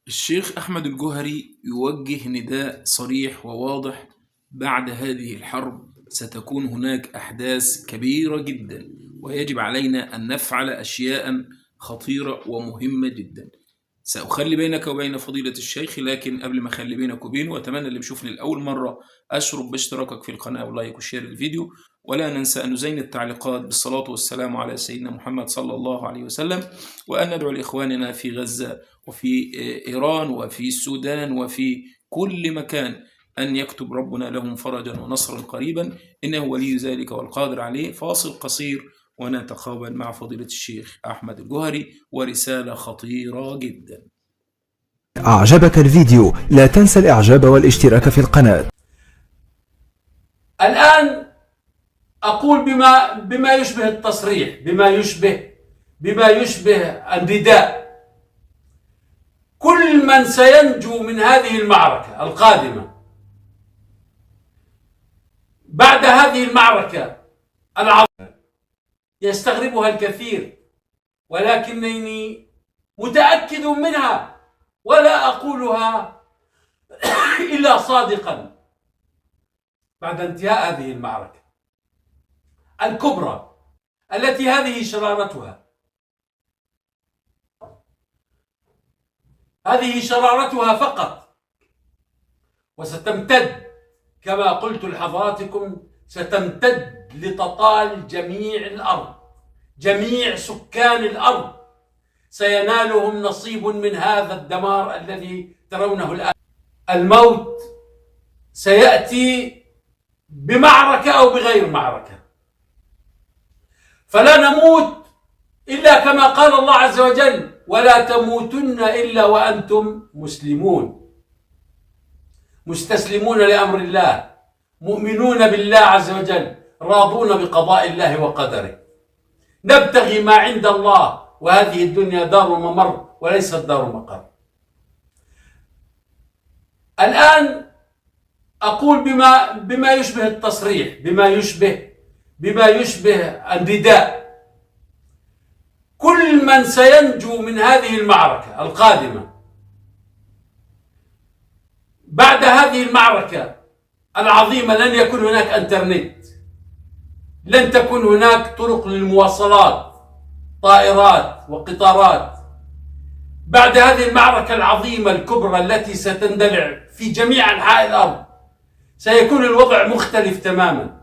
الشيخ أحمد الجوهري يوجه نداء صريح وواضح. بعد هذه الحرب ستكون هناك أحداث كبيرة جدا، ويجب علينا أن نفعل أشياء خطيرة ومهمة جدا. سأخلي بينك وبين فضيلة الشيخ، لكن قبل ما أخلي بينك وبينه، وأتمنى اللي بيشوفني لأول مرة أشرف باشتراكك في القناة ولايك وشير الفيديو، ولا ننسى أن نزين التعليقات بالصلاة والسلام على سيدنا محمد صلى الله عليه وسلم، وأن ندعو لإخواننا في غزة وفي إيران وفي السودان وفي كل مكان أن يكتب ربنا لهم فرجا ونصرا قريبا، إنه ولي ذلك والقادر عليه. فاصل قصير ونتقابل مع فضيلة الشيخ أحمد الجوهري ورسالة خطيرة جدا. أعجبك الفيديو لا تنسى الإعجاب والاشتراك في القناة. الآن أقول بما يشبه التصريح، بما يشبه النداء. كل من سينجو من هذه المعركة القادمة بعد هذه المعركة العظيمة يستغربها الكثير، ولكنني متأكد منها ولا أقولها إلا صادقا. بعد انتهاء هذه المعركة الكبرى التي هذه شرارتها فقط، وستمتد كما قلت لحضراتكم، ستمتد لتطال جميع الأرض. جميع سكان الأرض سينالهم نصيب من هذا الدمار الذي ترونه الآن. الموت سيأتي بمعركة أو بغير معركة، فلا نموت إلا كما قال الله عز وجل: ولا تموتن إلا وأنتم مسلمون، مستسلمون لأمر الله، مؤمنون بالله عز وجل، راضون بقضاء الله وقدره، نبتغي ما عند الله، وهذه الدنيا دار ممر وليست دار مقر. الآن أقول بما يشبه التصريح، بما يشبه النداء. كل من سينجو من هذه المعركة القادمة بعد هذه المعركة العظيمة، لن يكون هناك انترنت، لن تكون هناك طرق للمواصلات، طائرات وقطارات. بعد هذه المعركة العظيمة الكبرى التي ستندلع في جميع أنحاء الأرض سيكون الوضع مختلف تماما.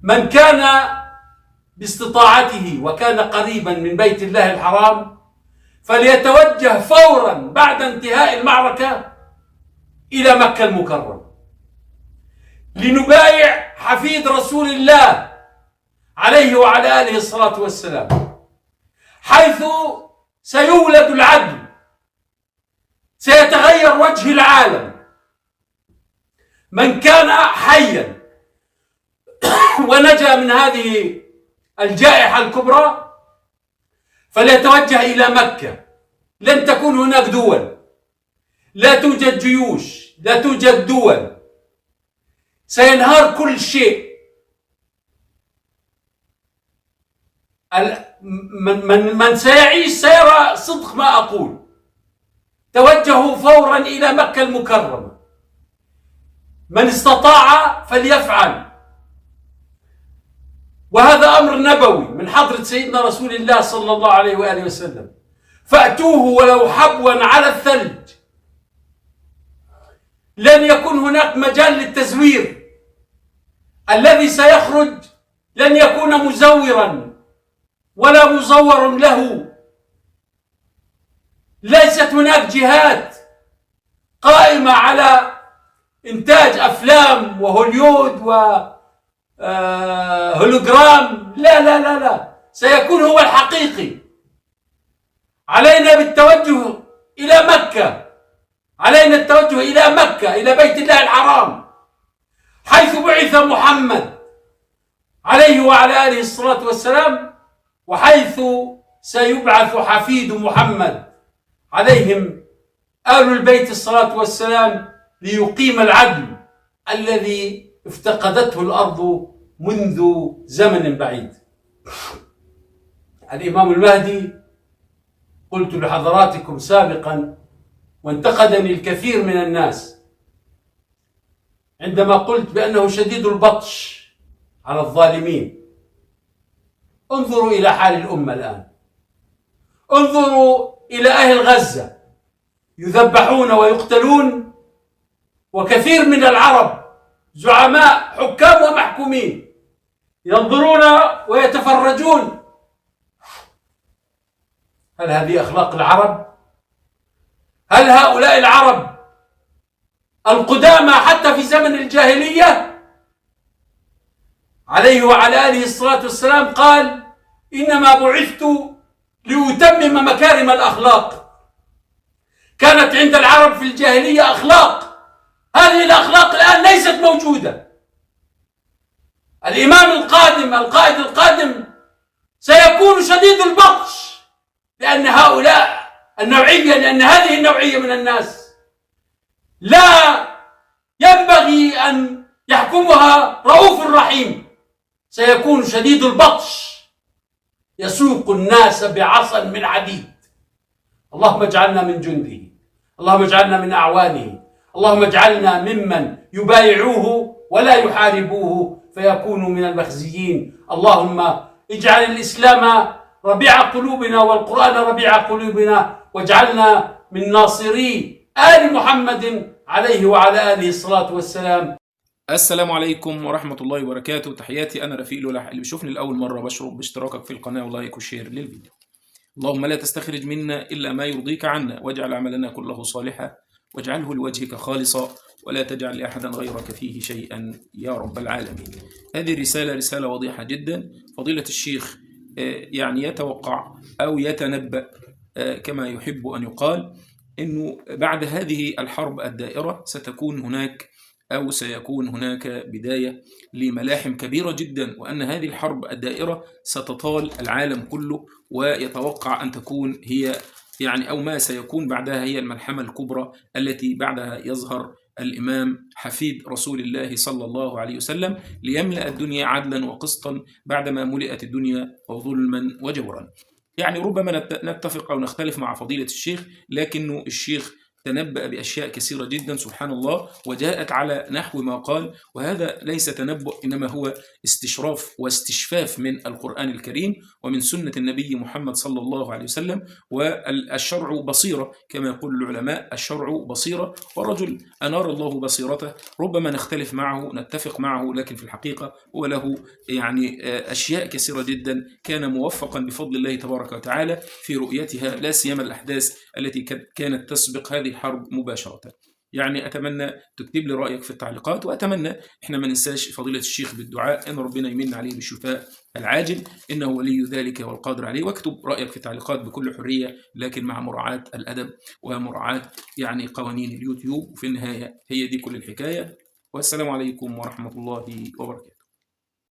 من كان باستطاعته وكان قريبا من بيت الله الحرام فليتوجه فورا بعد انتهاء المعركة إلى مكة المكرمة لنبايع حفيد رسول الله عليه وعلى آله الصلاة والسلام، حيث سيولد العدل، سيتغير وجه العالم. من كان حيا ونجا من هذه الجائحة الكبرى فليتوجه إلى مكة. لن تكون هناك دول، لا توجد جيوش، لا توجد دول، سينهار كل شيء. من سيعيش سيرى صدق ما أقول. توجهوا فورا إلى مكة المكرمة، من استطاع فليفعل، وهذا أمر نبوي من حضرة سيدنا رسول الله صلى الله عليه وآله وسلم. فأتوه ولو حبوا على الثلج. لن يكون هناك مجال للتزوير. الذي سيخرج لن يكون مزورا ولا مزور له. ليست هناك جهات قائمة على إنتاج أفلام وهوليود وهولوجرام. لا لا لا لا، سيكون هو الحقيقي. علينا بالتوجه إلى مكة، علينا التوجه إلى مكة، إلى بيت الله الحرام، حيث بعث محمد عليه وعلى آله الصلاة والسلام، وحيث سيبعث حفيد محمد عليهم آل البيت الصلاة والسلام ليقيم العدل الذي افتقدته الأرض منذ زمن بعيد. الإمام المهدي قلت لحضراتكم سابقا وانتقدني الكثير من الناس عندما قلت بأنه شديد البطش على الظالمين. انظروا إلى حال الأمة الآن، انظروا إلى أهل غزة يذبحون ويقتلون، وكثير من العرب زعماء حكام ومحكومين ينظرون ويتفرجون. هل هذه أخلاق العرب؟ هل هؤلاء العرب القدامى حتى في زمن الجاهلية عليه وعلى آله الصلاة والسلام قال: إنما بعثت لأتمم مكارم الأخلاق. كانت عند العرب في الجاهلية أخلاق، هذه الأخلاق الآن ليست موجودة. الإمام القادم، القائد القادم سيكون شديد البطش، لأن هؤلاء النوعية، لأن هذه النوعية من الناس لا ينبغي أن يحكمها رؤوف رحيم. سيكون شديد البطش يسوق الناس بعصا من حديد. اللهم اجعلنا من جنده، اللهم اجعلنا من أعوانه، اللهم اجعلنا ممن يبايعوه ولا يحاربوه فيكونوا من المخزيين. اللهم اجعل الإسلام ربيع قلوبنا والقرآن ربيع قلوبنا، واجعلنا من ناصري آل محمد عليه وعلى آله الصلاة والسلام. السلام عليكم ورحمة الله وبركاته. تحياتي، أنا رفيق لولا. اللي بيشوفني لأول مرة بشرف باشتراكك في القناة ولايك وشير للفيديو. اللهم لا تستخرج منا إلا ما يرضيك عنا، واجعل عملنا كله صالحا، واجعله لوجهك خالصا، ولا تجعل لأحدا غيرك فيه شيئا يا رب العالمين. هذه رسالة واضحة جدا. فضيلة الشيخ يعني يتوقع أو يتنبأ كما يحب أن يقال أنه بعد هذه الحرب الدائرة سيكون هناك بداية لملاحم كبيرة جدا، وأن هذه الحرب الدائرة ستطال العالم كله، ويتوقع أن تكون هي يعني أو ما سيكون بعدها هي الملحمة الكبرى التي بعدها يظهر الإمام حفيد رسول الله صلى الله عليه وسلم ليملأ الدنيا عدلا وقسطا بعدما ملئت الدنيا ظلما وجورا. يعني ربما نتفق أو نختلف مع فضيلة الشيخ، لكنه الشيخ تنبأ بأشياء كثيرة جدا سبحان الله، وجاءت على نحو ما قال، وهذا ليس تنبؤ إنما هو استشراف واستشفاف من القرآن الكريم ومن سنة النبي محمد صلى الله عليه وسلم. والشرع بصيرة كما يقول العلماء، الشرع بصيرة، والرجل أنار الله بصيرته. ربما نختلف معه نتفق معه، لكن في الحقيقة هو له يعني أشياء كثيرة جدا كان موفقا بفضل الله تبارك وتعالى في رؤيتها، لا سيما الأحداث التي كانت تسبق هذه الحرب مباشرة. يعني أتمنى تكتب لي رأيك في التعليقات، وأتمنى إحنا ما ننساش فضيلة الشيخ بالدعاء أن ربنا يمن عليه بالشفاء العاجل، إنه ولي ذلك والقادر عليه. واكتب رأيك في التعليقات بكل حرية، لكن مع مراعاة الأدب ومراعاة يعني قوانين اليوتيوب. وفي النهاية هي دي كل الحكاية، والسلام عليكم ورحمة الله وبركاته.